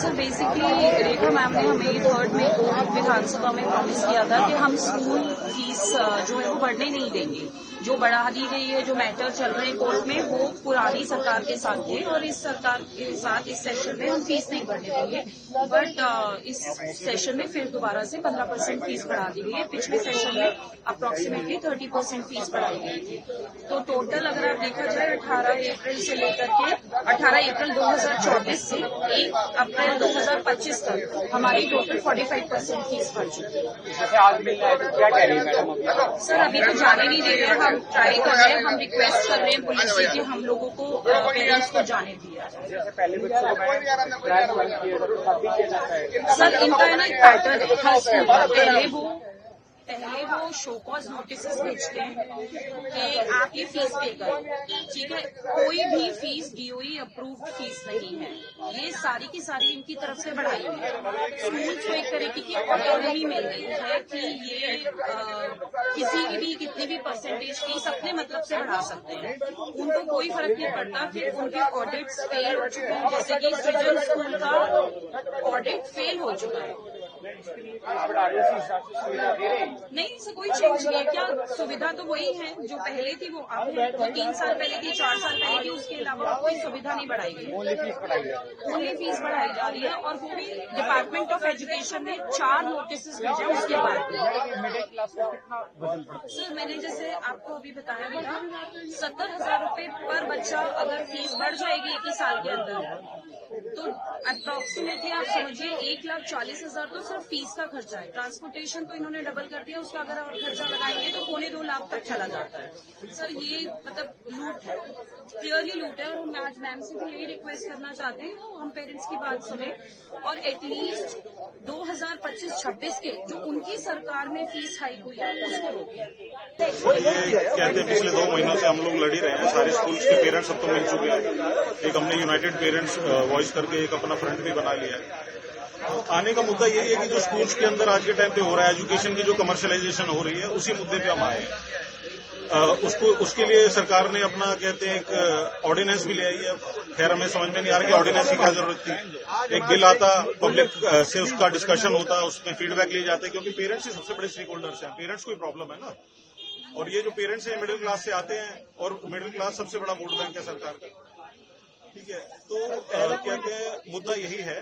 Sir basically रेखा ma'am ने हमें 3 मई को विधानसभा में प्रॉमिस किया था कि हम स्कूल फीस जो है वो बढ़ने नहीं देंगे। जो बढ़ा दी गई है, जो मैटर चल रहे हैं कोर्ट में, वो पुरानी सरकार के साथ थे और इस सरकार के साथ इस सेशन में हम फीस नहीं बढ़ने देंगे। बट इस सेशन में फिर दोबारा से 15% फीस बढ़ा दी गई है। पिछले सेशन में अप्रोक्सीमेटली 30% फीस बढ़ाई गई थी। तो टोटल अगर आप देखा जाए 18 अप्रैल से लेकर के 18 अप्रैल 2024 से 1 अप्रैल 2025 तक हमारी टोटल 45% फीस बढ़ चुकी है। जैसे आज मिल रहा है तो क्या कह रही है मैडम अभी? सर अभी तो जाने नहीं दे रहे हैं, हम ट्राई कर रहे हैं, हम रिक्वेस्ट कर रहे हैं पुलिस से कि हम लोगों को पेरेंट्स को जाने दिया जाए। जैसे पहले बच्चों को सर इनका है ना एक पैटर्न है हर स्कूल का। पहले वो शो कॉज नोटिस भेजते हैं कि आप ये फीस पे करें, ठीक है। कोई भी फीस डीओई अप्रूव्ड फीस नहीं है, ये सारी की सारी इनकी तरफ से बढ़ाई हुई है। स्कूल को एक तरीके की ऑटोनॉमी मिल गई है कि ये किसी की भी कितनी भी परसेंटेज फीस अपने मतलब से बढ़ा सकते हैं। उनको कोई फर्क नहीं पड़ता कि उनके ऑडिट्स फेल हो चुके हैं, जैसे कि सृजन स्कूल का ऑडिट फेल हो चुका है। नहीं सर कोई चेंज नहीं है, क्या सुविधा तो वही है जो पहले थी, वो अब वो 3 साल पहले थी, 4 साल पहले थी, उसके अलावा कोई सुविधा नहीं बढ़ाई गई। ओनली फीस बढ़ाई जा रही है और वो भी डिपार्टमेंट ऑफ एजुकेशन ने 4 नोटिस भेजे उसके बाद। सर मैंने जैसे आपको अभी बताया बेटा 70,000 रूपये पर बच्चा अगर फीस बढ़ जाएगी 1 ही साल के अंदर तो अप्रोक्सीमेटली आप समझिए 1,40,000 तो सिर्फ फीस का खर्चा है। ट्रांसपोर्टेशन तो इन्होंने डबल कर दिया, उसका अगर और खर्चा लगाएंगे तो 2.25 लाख तक चला जाता है। सर ये मतलब लूट है, क्लियरली लूट है। और हम आज मैम से भी यही रिक्वेस्ट करना चाहते हैं हम पेरेंट्स की बात सुने और एटलीस्ट 2025-26 के जो उनकी सरकार में फीस हाइक हुई है उसको रोकें। ये कहते हैं पिछले 2 महीनों से हम लोग लड़ ही रहे हैं, सारे स्कूल्स के पेरेंट्स अब तो मिल चुके हैं। एक हमने यूनाइटेड पेरेंट्स वॉइस करके एक अपना फ्रंट भी बना लिया है। आने का मुद्दा यही है कि जो स्कूल्स के अंदर आज के टाइम पे हो रहा है, एजुकेशन की जो कमर्शियलाइजेशन हो रही है, उसी मुद्दे पे हम आए हैं। उसके लिए सरकार ने अपना कहते हैं एक ऑर्डिनेंस भी ले आई है। खैर हमें समझ में नहीं आ रहा कि ऑर्डिनेंस की क्या जरूरत थी। एक बिल आता, पब्लिक से उसका डिस्कशन होता, उसमें फीडबैक लिए जाते, क्योंकि पेरेंट्स ही सबसे बड़े स्टेक होल्डर्स हैं। पेरेंट्स को ही प्रॉब्लम है ना, और ये जो पेरेंट्स हैं मिडिल क्लास से आते हैं और मिडिल क्लास सबसे बड़ा वोट बैंक है सरकार का, ठीक है। तो कहते हैं मुद्दा यही है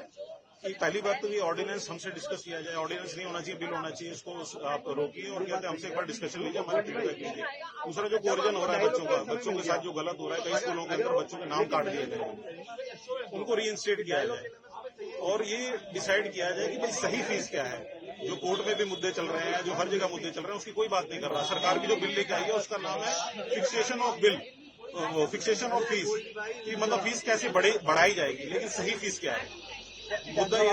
कि पहली बात तो ये ऑर्डिनेंस हमसे डिस्कस किया जाए। ऑर्डिनेंस नहीं होना चाहिए, बिल होना चाहिए, इसको आप रोकिए और कहते हैं हमसे एक बार डिस्कशन लीजिए, हमारे फीडबैक लीजिए। दूसरा जो कोरिजन हो रहा है बच्चों के साथ जो गलत हो रहा है, कई स्कूलों के अंदर बच्चों के नाम काट दिए गए, उनको रीइंस्टेट किया जाए और ये डिसाइड किया जाए कि भाई सही फीस क्या है। जो कोर्ट में भी मुद्दे चल रहे हैं, जो हर जगह मुद्दे चल रहे हैं, उसकी कोई बात नहीं कर रहा। सरकार की जो बिल लेके आई है उसका नाम है fixation of bill, fixation of fees, कि मतलब फीस कैसे बढ़ाई जाएगी, लेकिन सही फीस क्या है। मुद्दा ये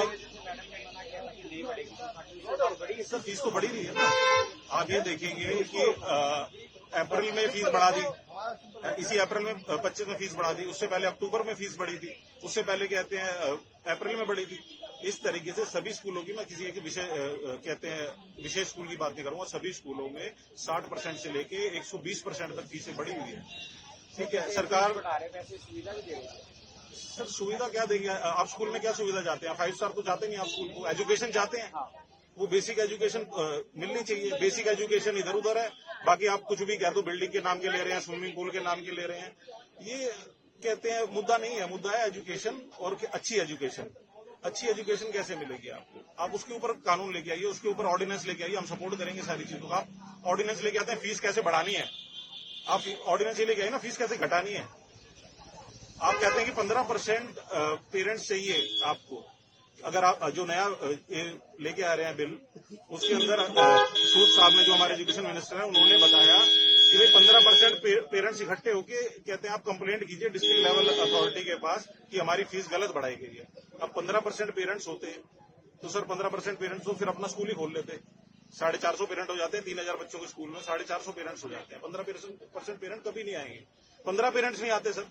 सर फीस तो बढ़ी रही है ना। आप ये देखेंगे कि अप्रैल में फीस बढ़ा दी, इसी अप्रैल में 25 में फीस बढ़ा दी, उससे पहले अक्टूबर में फीस बढ़ी थी, उससे पहले कहते हैं अप्रैल में बढ़ी थी। इस तरीके से सभी स्कूलों की, मैं किसी एक विषय कहते हैं विशेष स्कूल की बात नहीं करूंगा, सभी स्कूलों में 60% से लेके 120% तक फीसें बढ़ी हुई है, ठीक है। सरकार सर सुविधा क्या देंगे? आप स्कूल में क्या सुविधा चाहते हैं? 5 स्टार तो चाहते नहीं आप स्कूल को, एजुकेशन चाहते हैं। वो बेसिक एजुकेशन मिलनी चाहिए। बेसिक एजुकेशन इधर उधर है, बाकी आप कुछ भी कह दो, बिल्डिंग के नाम के ले रहे हैं, स्विमिंग पूल के नाम के ले रहे हैं। ये कहते हैं मुद्दा नहीं है, मुद्दा है एजुकेशन और अच्छी एजुकेशन। अच्छी एजुकेशन कैसे मिलेगी आपको? आप उसके ऊपर कानून लेके आइए, उसके ऊपर ऑर्डिनेंस लेके आइए, हम सपोर्ट करेंगे सारी चीजों का। आप ऑर्डिनेंस लेके आते हैं, फीस कैसे बढ़ानी है, आप ऑर्डिनेंस लेके आइए ना, फीस कैसे घटानी है। आप कहते हैं कि 15% पेरेंट्स चाहिए आपको। अगर आप जो नया लेके आ रहे हैं बिल, उसके अंदर सूद साहब ने, जो हमारे एजुकेशन मिनिस्टर हैं, उन्होंने बताया कि भाई 15% पेरेंट्स इकट्ठे होके कहते हैं आप कंप्लेंट कीजिए डिस्ट्रिक्ट लेवल अथॉरिटी के पास कि हमारी फीस गलत बढ़ाई गई है। अब 15% पेरेंट्स होते तो सर 15% पेरेंट्स तो फिर अपना स्कूल ही खोल लेते। 450 पेरेंट हो जाते हैं 3,000 बच्चों के स्कूल में, 450 पेरेंट्स हो जाते हैं। 15% पेरेंट कभी नहीं आएंगे, 15 पेरेंट्स नहीं आते सर।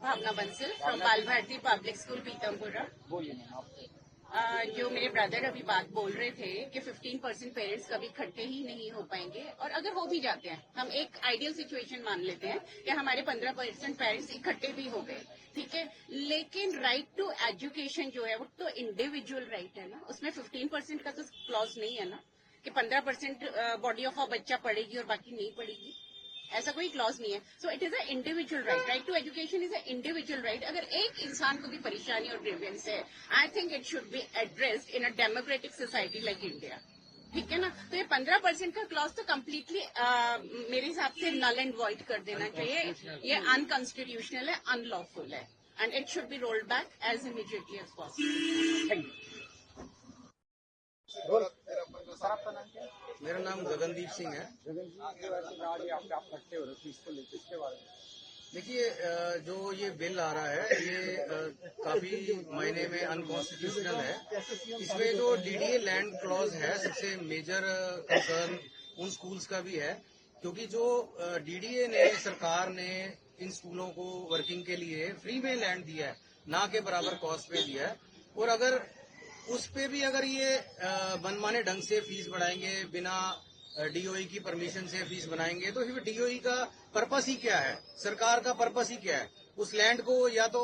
भावना बंसल फ्रॉम बाल भारती पब्लिक स्कूल पीतमपुरा। जो मेरे ब्रदर अभी बात बोल रहे थे कि 15% पेरेंट्स कभी इकट्ठे ही नहीं हो पाएंगे, और अगर हो भी जाते हैं, हम एक आइडियल सिचुएशन मान लेते हैं कि हमारे 15% पेरेंट्स इकट्ठे भी हो गए, ठीक है, लेकिन राइट टू एजुकेशन जो है वो तो इंडिविजुअल राइट है ना, उसमें 15% का तो क्लॉज नहीं है ना कि 15% बॉडी ऑफ अ बच्चा पढ़ेगी और बाकी नहीं पढ़ेगी, ऐसा कोई क्लॉज नहीं है। So it is a individual right, right to education is a individual right. अगर एक इंसान को भी परेशानी और ग्रीवेंस है, I think it should be addressed in a democratic society like India, ठीक है ना। तो ये 15% का क्लॉज तो कम्प्लीटली मेरे हिसाब से नल एंड वॉइड कर देना चाहिए, ये अनकॉन्स्टिट्यूशनल है, अनलॉफुल है, and it should be rolled back as immediately as possible. Sir आपका नाम क्या है? मेरा नाम गगनदीप सिंह है। जगन जी, आज आप इकट्ठे हो रहे हो इसको लेकर, इसके बारे में देखिए, जो ये बिल आ रहा है ये काफी मायने में अनकॉन्स्टिट्यूशनल है। इसमें जो डीडीए लैंड क्लॉज है, सबसे मेजर कंसर्न उन स्कूल्स का भी है, क्योंकि जो डीडीए ने, सरकार ने इन स्कूलों को वर्किंग के लिए फ्री में लैंड दिया है, ना के बराबर कॉस्ट पे दिया है, और अगर उस पे भी अगर ये मनमाने ढंग से फीस बढ़ाएंगे, बिना डीओई की परमिशन से फीस बनाएंगे, तो फिर डीओई का पर्पस ही क्या है, सरकार का पर्पस ही क्या है? उस लैंड को या तो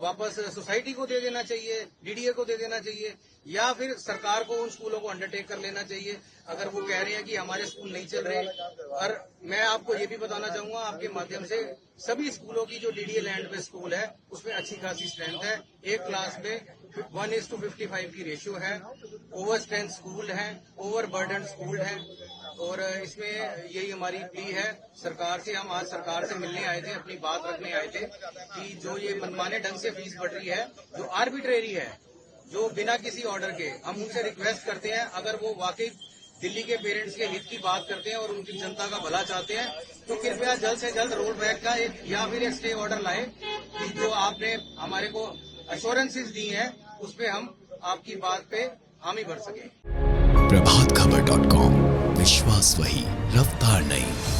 वापस सोसाइटी को दे देना चाहिए, डीडीए को दे देना चाहिए, या फिर सरकार को उन स्कूलों को अंडरटेक कर लेना चाहिए, अगर वो कह रहे हैं कि हमारे स्कूल नहीं चल रहे। और मैं आपको ये भी बताना चाहूंगा आपके माध्यम से, सभी स्कूलों की जो डीडीए लैंड पे स्कूल है उसमें अच्छी खासी स्ट्रेंथ है। एक क्लास में 1:55 की रेशियो है, ओवर स्ट्रेंथ स्कूल है, ओवर बर्डन स्कूल है, और इसमें यही हमारी प्ली है सरकार से। हम आज सरकार से मिलने आए थे, अपनी बात रखने आए थे कि जो ये मनमाने ढंग से फीस बढ़ रही है, जो आर्बिट्रेरी है, जो बिना किसी ऑर्डर के, हम उनसे रिक्वेस्ट करते हैं, अगर वो वाकई दिल्ली के पेरेंट्स के हित की बात करते हैं और उनकी जनता का भला चाहते हैं, तो कृपया जल्द से जल्द रोल बैक का एक या फिर एक स्टे ऑर्डर लाए कि जो आपने हमारे को अश्योरेंसेस दी हैं, उस पे हम आपकी बात पे हामी भर सकें। प्रभातखबर.com, विश्वास वही, रफ्तार नहीं।